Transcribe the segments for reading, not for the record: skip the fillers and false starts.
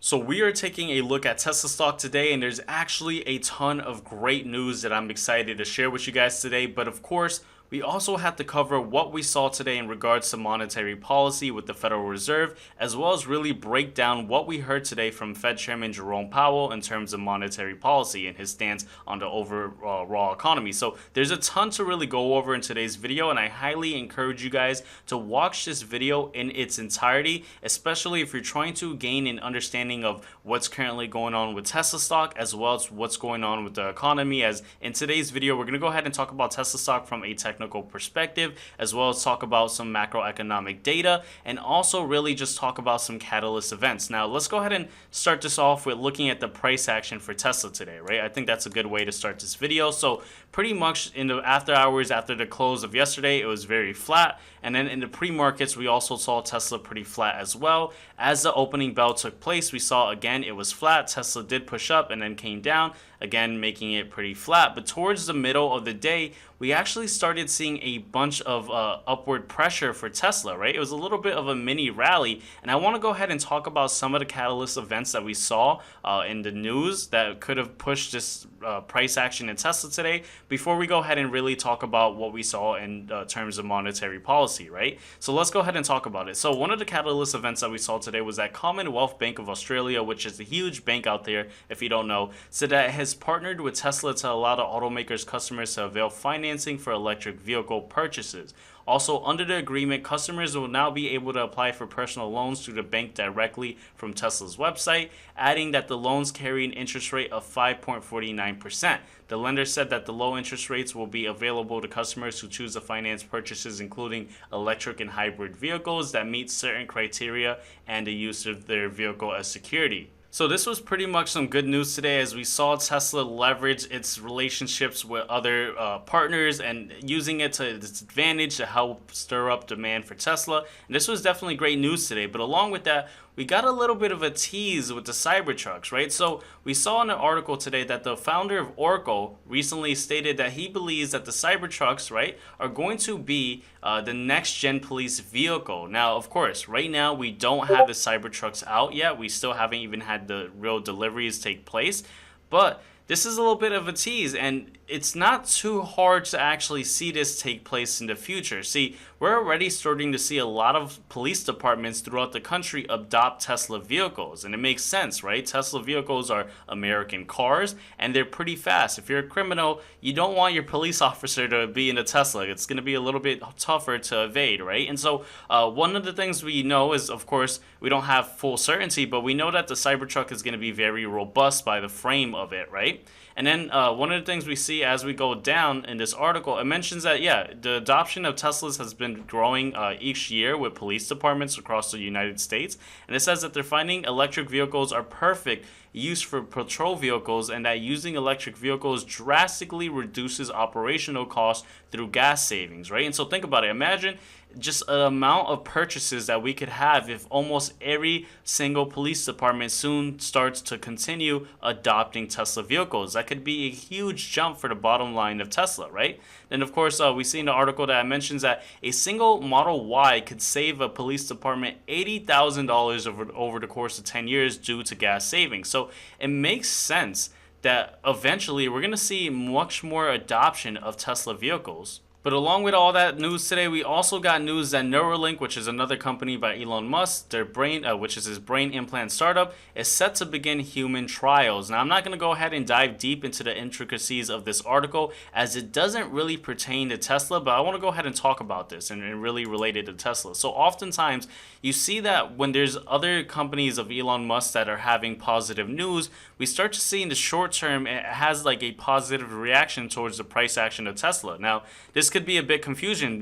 So we are taking a look at Tesla stock today, and there's actually a ton of great news that I'm excited to share with you guys today. But of course, we also have to cover what we saw today in regards to monetary policy with the Federal Reserve, as well as really break down what we heard today from Fed Chairman Jerome Powell in terms of monetary policy and his stance on the overall economy. So there's a ton to really go over in today's video, and I highly encourage you guys to watch this video in its entirety, especially if you're trying to gain an understanding of what's currently going on with Tesla stock, as well as what's going on with the economy. As in today's video, we're going to go ahead and talk about Tesla stock from a technical perspective, as well as talk about some macroeconomic data, and also really just talk about some catalyst events. Now, let's go ahead and start this off with looking at the price action for Tesla today, right? I think that's a good way to start this video. So pretty much in the after hours, after the close of yesterday, it was very flat. And then in the pre-markets, we also saw Tesla pretty flat as well. As the opening bell took place, we saw again it was flat. Tesla did push up and then came down, again making it pretty flat. But towards the middle of the day, we actually started seeing a bunch of upward pressure for Tesla, right? It was a little bit of a mini rally, and I want to go ahead and talk about some of the catalyst events that we saw in the news that could have pushed this price action in Tesla today before we go ahead and really talk about what we saw in terms of monetary policy, right? So let's go ahead and talk about it. So one of the catalyst events that we saw today was that Commonwealth Bank of Australia, which is a huge bank out there, if you don't know, said that it has partnered with Tesla to allow the automaker's customers to avail financing for electric vehicle purchases. Also, under the agreement, customers will now be able to apply for personal loans through the bank directly from Tesla's website, adding that the loans carry an interest rate of 5.49%. The lender said that the low interest rates will be available to customers who choose to finance purchases including electric and hybrid vehicles that meet certain criteria and the use of their vehicle as security. So this was pretty much some good news today, as we saw Tesla leverage its relationships with other partners and using it to its advantage to help stir up demand for Tesla. And this was definitely great news today. But along with that, we got a little bit of a tease with the Cybertrucks, right? So we saw in an article today that the founder of Oracle recently stated that he believes that the Cybertrucks, right, are going to be the next gen police vehicle. Now, of course, right now we don't have the Cybertrucks out yet. We still haven't even had the real deliveries take place, but this is a little bit of a tease, and it's not too hard to actually see this take place in the future. See, we're already starting to see a lot of police departments throughout the country adopt Tesla vehicles, and it makes sense, right? Tesla vehicles are American cars, and they're pretty fast. If you're a criminal, you don't want your police officer to be in a Tesla. It's going to be a little bit tougher to evade, right? And so one of the things we know is, of course, we don't have full certainty, but we know that the Cybertruck is going to be very robust by the frame of it, right? And then one of the things we see as we go down in this article, it mentions that, yeah, the adoption of Teslas has been growing each year with police departments across the United States. And it says that they're finding electric vehicles are perfect use for patrol vehicles, and that using electric vehicles drastically reduces operational costs through gas savings, right? And so think about it. Imagine just an amount of purchases that we could have if almost every single police department soon starts to continue adopting Tesla vehicles. That could be a huge jump for the bottom line of Tesla, right? Then of course we see in the article that mentions that a single Model Y could save a police department $80,000 over the course of 10 years due to gas savings. So it makes sense that eventually we're going to see much more adoption of Tesla vehicles. But along with all that news today, we also got news that Neuralink, which is another company by Elon Musk, their brain, which is his brain implant startup, is set to begin human trials. Now, I'm not going to go ahead and dive deep into the intricacies of this article, as it doesn't really pertain to Tesla, but I want to go ahead and talk about this and really relate it to Tesla. So oftentimes, you see that when there's other companies of Elon Musk that are having positive news, we start to see in the short term, it has like a positive reaction towards the price action of Tesla. Now, this could be a bit confusing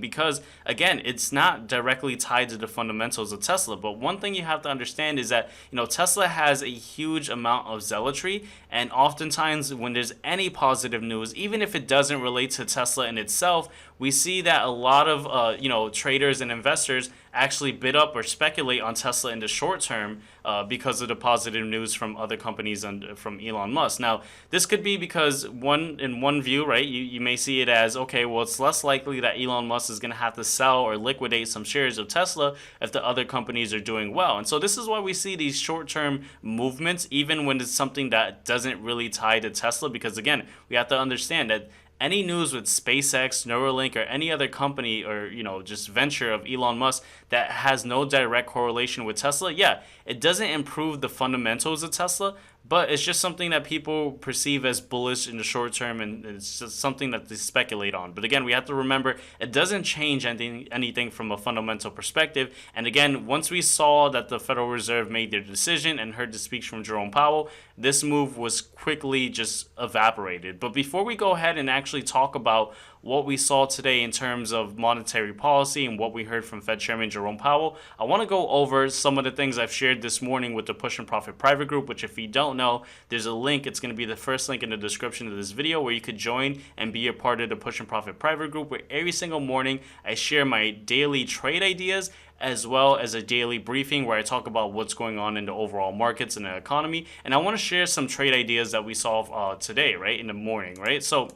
because, again, it's not directly tied to the fundamentals of Tesla. But one thing you have to understand is that, you know, Tesla has a huge amount of zealotry, and oftentimes when there's any positive news, even if it doesn't relate to Tesla in itself, we see that a lot of traders and investors actually bid up or speculate on Tesla in the short term because of the positive news from other companies and from Elon Musk. Now, this could be because in one view, right, you may see it as, okay, well, it's less likely that Elon Musk is going to have to sell or liquidate some shares of Tesla if the other companies are doing well. And so this is why we see these short-term movements, even when it's something that doesn't really tie to Tesla, because again, we have to understand that any news with SpaceX, Neuralink, or any other company or, just venture of Elon Musk that has no direct correlation with Tesla, yeah, it doesn't improve the fundamentals of Tesla, but it's just something that people perceive as bullish in the short term, and it's just something that they speculate on. But again, we have to remember it doesn't change anything from a fundamental perspective. And again, once we saw that the Federal Reserve made their decision and heard the speech from Jerome Powell, this move was quickly just evaporated. But before we go ahead and actually talk about what we saw today in terms of monetary policy and what we heard from Fed Chairman Jerome Powell, I want to go over some of the things I've shared this morning with the Push and Profit private group, which if you don't know, there's a link. It's going to be the first link in the description of this video where you could join and be a part of the Push and Profit private group, where every single morning I share my daily trade ideas as well as a daily briefing where I talk about what's going on in the overall markets and the economy. And I want to share some trade ideas that we saw today, right, in the morning, right? So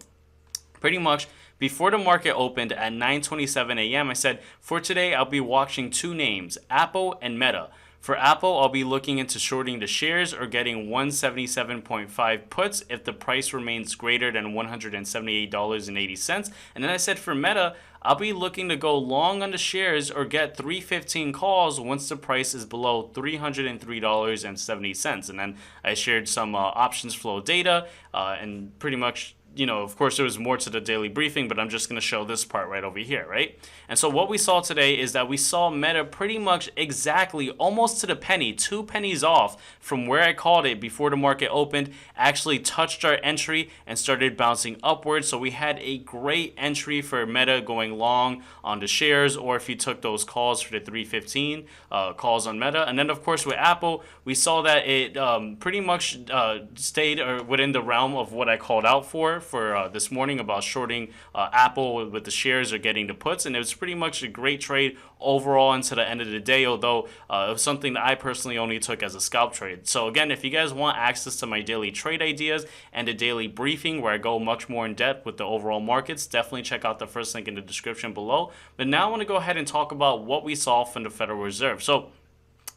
pretty much before the market opened at 9:27 a.m., I said, for today, I'll be watching two names, Apple and Meta. For Apple, I'll be looking into shorting the shares or getting 177.5 puts if the price remains greater than $178.80. And then I said for Meta, I'll be looking to go long on the shares or get 315 calls once the price is below $303.70. And then I shared some options flow data and pretty much, of course, there was more to the daily briefing, but I'm just going to show this part right over here, right? And so what we saw today is that we saw Meta pretty much exactly, almost to the penny, 2 pennies off from where I called it before the market opened, actually touched our entry and started bouncing upwards. So we had a great entry for Meta going long on the shares, or if you took those calls for the 315 calls on Meta. And then, of course, with Apple, we saw that it pretty much stayed within the realm of what I called out for this morning about shorting Apple with the shares or getting the puts, and it was pretty much a great trade overall into the end of the day, although it was something that I personally only took as a scalp trade. So again, if you guys want access to my daily trade ideas and the daily briefing where I go much more in depth with the overall markets, definitely check out the first link in the description below. But now I want to go ahead and talk about what we saw from the Federal Reserve. So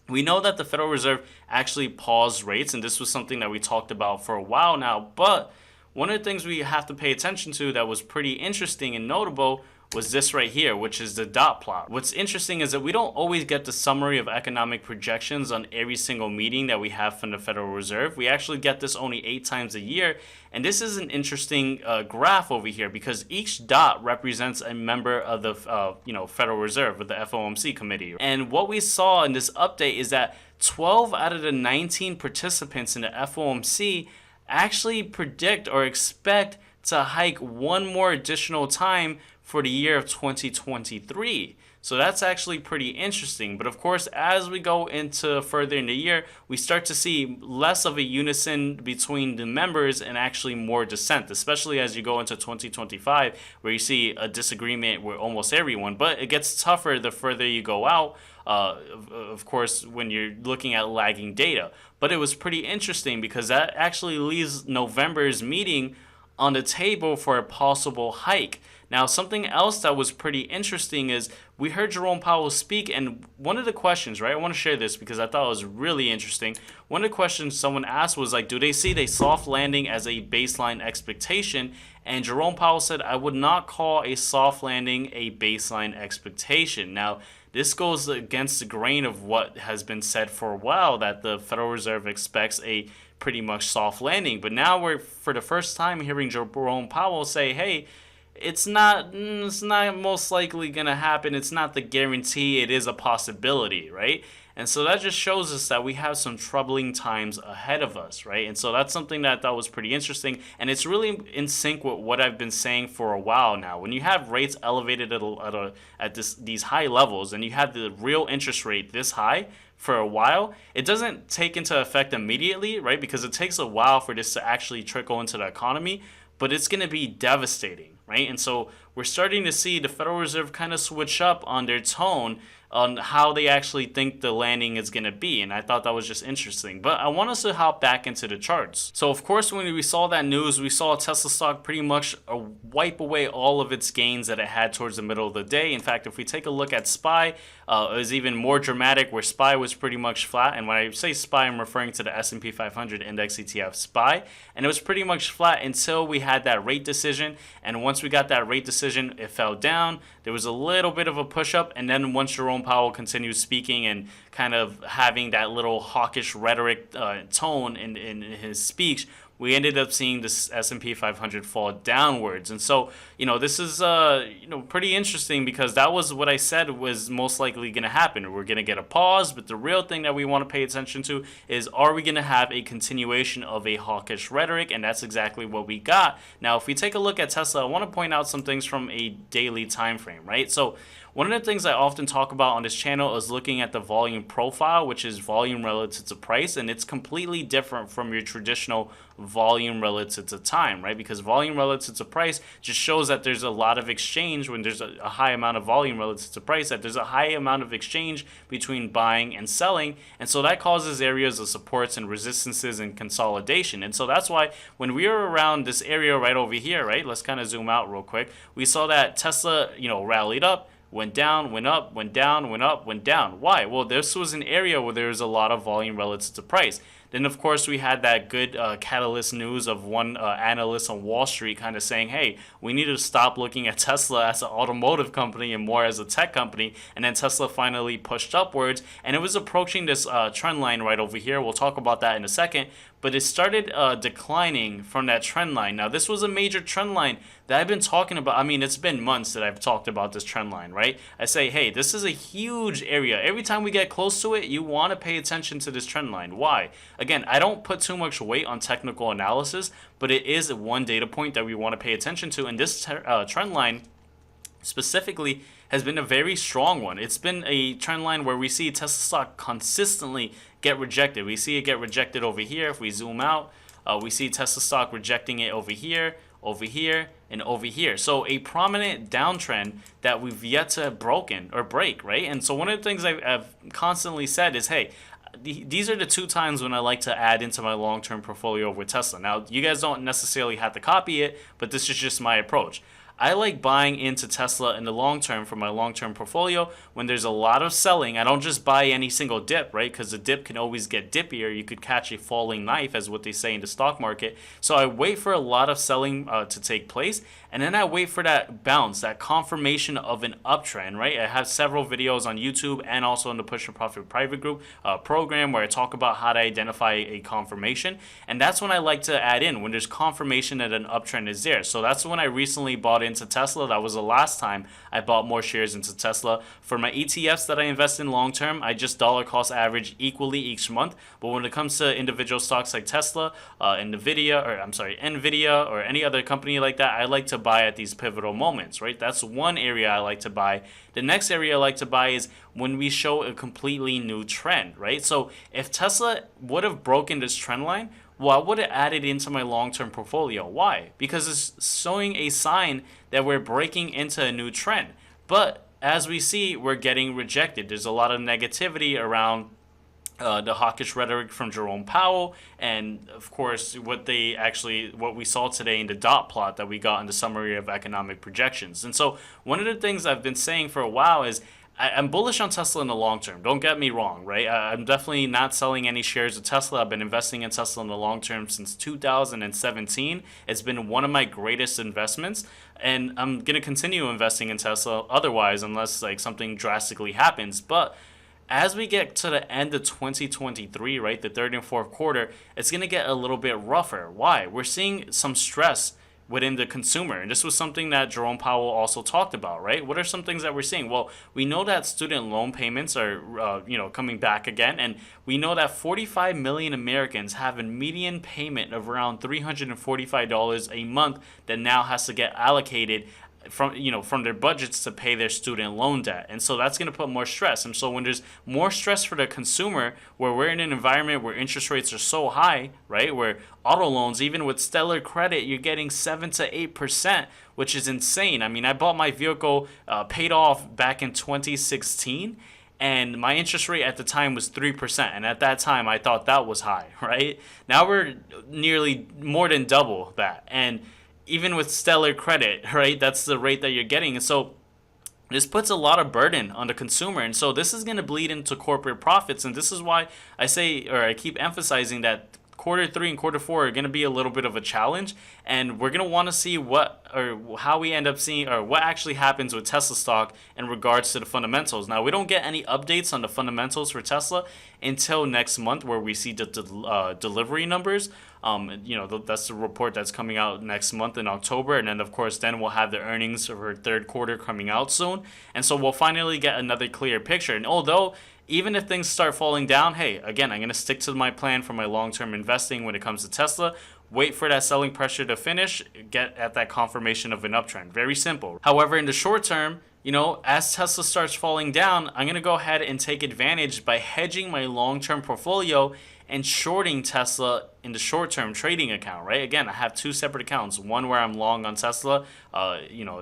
we know that the Federal Reserve actually paused rates, and this was something that we talked about for a while now, but one of the things we have to pay attention to that was pretty interesting and notable was this right here, which is the dot plot. What's interesting is that we don't always get the summary of economic projections on every single meeting that we have from the Federal Reserve. We actually get this only 8 times a year. And this is an interesting graph over here because each dot represents a member of the Federal Reserve or the FOMC committee. And what we saw in this update is that 12 out of the 19 participants in the FOMC actually predict or expect to hike one more additional time for the year of 2023. So that's actually pretty interesting. But of course, as we go into further in the year, we start to see less of a unison between the members and actually more dissent, especially as you go into 2025, where you see a disagreement with almost everyone. But it gets tougher the further you go out, of course, when you're looking at lagging data. But it was pretty interesting because that actually leaves November's meeting on the table for a possible hike. Now, something else that was pretty interesting is we heard Jerome Powell speak, and one of the questions, right, I want to share this because I thought it was really interesting. One of the questions someone asked was like, do they see the soft landing as a baseline expectation? And Jerome Powell said, I would not call a soft landing a baseline expectation. Now, this goes against the grain of what has been said for a while, that the Federal Reserve expects a pretty much soft landing. But now we're, for the first time, hearing Jerome Powell say, hey, it's not most likely going to happen. It's not the guarantee. It is a possibility, right? And so that just shows us that we have some troubling times ahead of us, right? And so that's something that I thought was pretty interesting. And it's really in sync with what I've been saying for a while now. When you have rates elevated at these high levels and you have the real interest rate this high for a while, it doesn't take into effect immediately, right? Because it takes a while for this to actually trickle into the economy, but it's going to be devastating, right? And so we're starting to see the Federal Reserve kind of switch up on their tone on how they actually think the landing is going to be. And I thought that was just interesting. But I want us to hop back into the charts. So of course, when we saw that news, we saw Tesla stock pretty much wipe away all of its gains that it had towards the middle of the day. In fact, if we take a look at SPY, it was even more dramatic, where SPY was pretty much flat. And when I say SPY, I'm referring to the S&P 500 index ETF SPY. And it was pretty much flat until we had that rate decision. And once we got that rate decision, it fell down. There was a little bit of a push up. And then once Jerome Powell continued speaking and kind of having that little hawkish rhetoric tone in his speech, we ended up seeing this S&P 500 fall downwards. And so, this is, pretty interesting, because that was what I said was most likely going to happen. We're going to get a pause, but the real thing that we want to pay attention to is, are we going to have a continuation of a hawkish rhetoric? And that's exactly what we got. Now, if we take a look at Tesla, I want to point out some things from a daily time frame, right? So one of the things I often talk about on this channel is looking at the volume profile, which is volume relative to price, and it's completely different from your traditional volume relative to time, right? Because volume relative to price just shows that there's a lot of exchange. When there's a high amount of volume relative to price, that there's a high amount of exchange between buying and selling, and so that causes areas of supports and resistances and consolidation. And so that's why when we were around this area right over here, right, let's kind of zoom out real quick, we saw that Tesla, rallied up, went down, went up, went down, went up, went down. Why? Well, this was an area where there was a lot of volume relative to price. Then, of course, we had that good catalyst news of one analyst on Wall Street kind of saying, hey, we need to stop looking at Tesla as an automotive company and more as a tech company. And then Tesla finally pushed upwards, and it was approaching this trend line right over here. We'll talk about that in a second. But it started declining from that trend line. Now, this was a major trend line that I've been talking about. I mean, it's been months that I've talked about this trend line, right? I say, hey, this is a huge area. Every time we get close to it, you want to pay attention to this trend line. Why? Again, I don't put too much weight on technical analysis, but it is one data point that we want to pay attention to. And this trend line specifically has been a very strong one. It's been a trend line where we see Tesla stock consistently get rejected. We see it get rejected over here. If we zoom out, we see Tesla stock rejecting it over here, and over here. So a prominent downtrend that we've yet to have broken or break, right? And so one of the things I've constantly said is, hey, these are the two times when I like to add into my long-term portfolio with Tesla. Now, you guys don't necessarily have to copy it, but this is just my approach. I like buying into Tesla in the long term for my long-term portfolio when there's a lot of selling. I don't just buy any single dip, right? Because the dip can always get dippier. You could catch a falling knife, as what they say in the stock market. So I wait for a lot of selling to take place, and then I wait for that bounce, that confirmation of an uptrend, right? I have several videos on YouTube and also in the Push to Profit private group program where I talk about how to identify a confirmation. And that's when I like to add in, when there's confirmation that an uptrend is there. So that's when I recently bought into Tesla. That was the last time I bought more shares into Tesla. For my ETFs that I invest in long term, I just dollar cost average equally each month. But when it comes to individual stocks like Tesla, Nvidia, or any other company like that, I like to buy at these pivotal moments, right? That's one area I like to buy. The next area I like to buy is when we show a completely new trend, right? So if Tesla would have broken this trend line, well, I would have added into my long-term portfolio. Why? Because it's showing a sign that we're breaking into a new trend. But as we see, we're getting rejected. There's a lot of negativity around the hawkish rhetoric from Jerome Powell, and of course what we saw today in the dot plot that we got in the summary of economic projections. And so one of the things I've been saying for a while is I'm bullish on Tesla in the long term. Don't get me wrong, right? I'm definitely not selling any shares of Tesla. I've been investing in Tesla in the long term since 2017. It's been one of my greatest investments, and I'm going to continue investing in Tesla otherwise, unless like something drastically happens. But as we get to the end of 2023, right, the third and fourth quarter, it's going to get a little bit rougher. Why? We're seeing some stress within the consumer. And this was something that Jerome Powell also talked about, right? What are some things that we're seeing? Well, we know that student loan payments are, coming back again. And we know that 45 million Americans have a median payment of around $345 a month that now has to get allocated from their budgets to pay their student loan debt. And so that's going to put more stress. And so when there's more stress for the consumer, where we're in an environment where interest rates are so high, right, where auto loans, even with stellar credit, you're getting 7 to 8%, which is insane. I mean, I bought my vehicle paid off back in 2016, and my interest rate at the time was 3%, and at that time I thought that was high, right? Now we're nearly more than double that, and even with stellar credit, right, that's the rate that you're getting. And so this puts a lot of burden on the consumer, and so this is going to bleed into corporate profits. And this is why I say, or I keep emphasizing, that Q3 and Q4 are going to be a little bit of a challenge, and we're going to want to see what or how we end up seeing, or what actually happens with Tesla stock in regards to the fundamentals. Now, we don't get any updates on the fundamentals for Tesla until next month, where we see the delivery numbers. That's the report that's coming out next month in October, and then of course then we'll have the earnings for third quarter coming out soon, and so we'll finally get another clear picture. And although even if things start falling down, hey, again, I'm going to stick to my plan for my long-term investing when it comes to Tesla. Wait for that selling pressure to finish, get at that confirmation of an uptrend. Very simple. However, in the short term, as Tesla starts falling down, I'm going to go ahead and take advantage by hedging my long-term portfolio and shorting Tesla in the short-term trading account, right? Again, I have two separate accounts. One where I'm long on Tesla,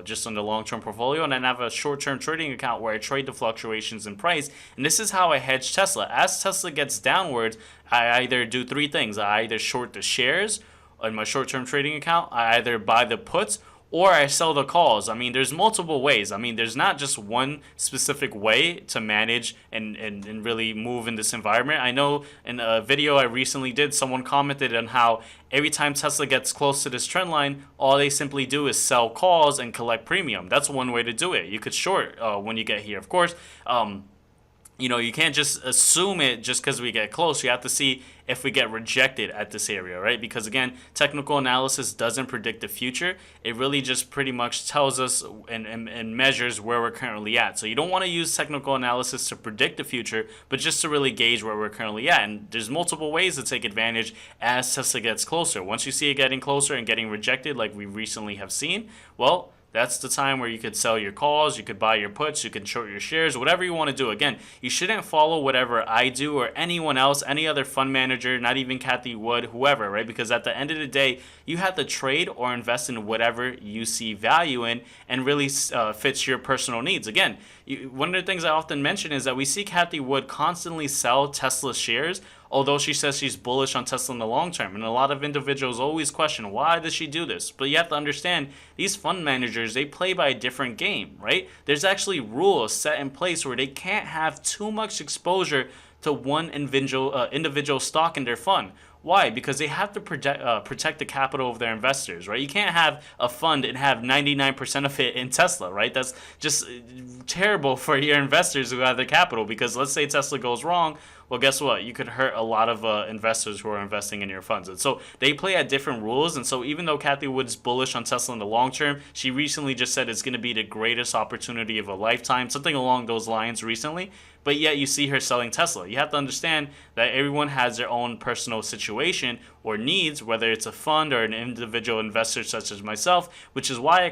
just on the long-term portfolio, and then I have a short-term trading account where I trade the fluctuations in price. And this is how I hedge Tesla. As Tesla gets downwards, I either do three things. I either short the shares in my short-term trading account, I either buy the puts, or I sell the calls. I mean, there's multiple ways. I mean, there's not just one specific way to manage and really move in this environment. I know in a video I recently did, someone commented on how every time Tesla gets close to this trend line, all they simply do is sell calls and collect premium. That's one way to do it. You could short when you get here. Of course, you can't just assume it just because we get close. You have to see if we get rejected at this area, right? Because again, technical analysis doesn't predict the future. It really just pretty much tells us and measures where we're currently at. So you don't want to use technical analysis to predict the future, but just to really gauge where we're currently at. And there's multiple ways to take advantage as Tesla gets closer. Once you see it getting closer and getting rejected like we recently have seen, well, that's the time where you could sell your calls, you could buy your puts, you can short your shares, whatever you want to do. Again, you shouldn't follow whatever I do or anyone else, any other fund manager, not even Cathie Wood, whoever, right? Because at the end of the day, you have to trade or invest in whatever you see value in and really fits your personal needs. Again, one of the things I often mention is that we see Cathie Wood constantly sell Tesla shares, although she says she's bullish on Tesla in the long term. And a lot of individuals always question, why does she do this? But you have to understand, these fund managers, they play by a different game, right? There's actually rules set in place where they can't have too much exposure to one individual stock in their fund. Why? Because they have to protect the capital of their investors, right? You can't have a fund and have 99% of it in Tesla, right? That's just terrible for your investors who have the capital, because let's say Tesla goes wrong, well, guess what? You could hurt a lot of investors who are investing in your funds. And so they play at different rules. And so even though Cathie Wood's bullish on Tesla in the long term, she recently just said it's going to be the greatest opportunity of a lifetime, something along those lines recently. But yet you see her selling Tesla. You have to understand that everyone has their own personal situation or needs, whether it's a fund or an individual investor such as myself, which is why I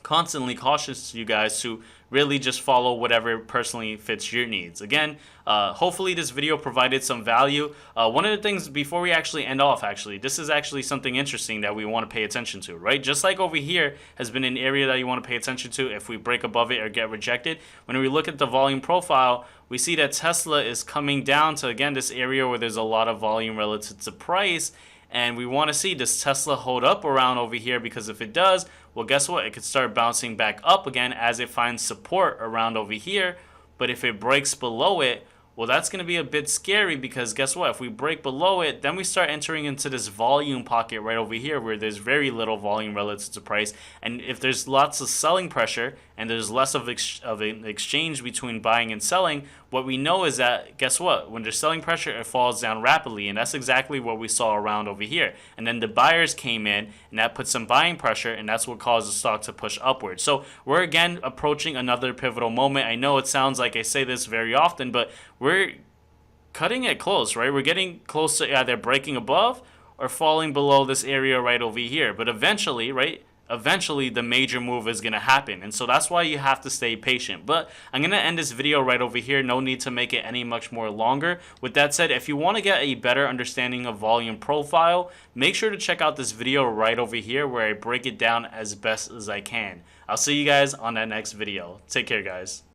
constantly cautious you guys to really just follow whatever personally fits your needs. Again, hopefully this video provided some value. One of the things before we actually end off, this is actually something interesting that we want to pay attention to, right? Just like over here has been an area that you want to pay attention to if we break above it or get rejected. When we look at the volume profile, we see that Tesla is coming down to, again, this area where there's a lot of volume relative to price. And we want to see, does Tesla hold up around over here? Because if it does, well, guess what? It could start bouncing back up again as it finds support around over here. But if it breaks below it, well, that's going to be a bit scary, because guess what? If we break below it, then we start entering into this volume pocket right over here where there's very little volume relative to price. And if there's lots of selling pressure and there's less of an exchange between buying and selling, what we know is that, guess what? When there's selling pressure, it falls down rapidly. And that's exactly what we saw around over here. And then the buyers came in, and that put some buying pressure, and that's what caused the stock to push upwards. So we're again approaching another pivotal moment. I know it sounds like I say this very often, but we're cutting it close, right? We're getting close to either breaking above or falling below this area right over here. But eventually, right? Eventually the major move is going to happen, and so that's why you have to stay patient. But I'm going to end this video right over here. No need to make it any much more longer. With that said, if you want to get a better understanding of volume profile, make sure to check out this video right over here where I break it down as best as I can. I'll see you guys on that next video. Take care, guys.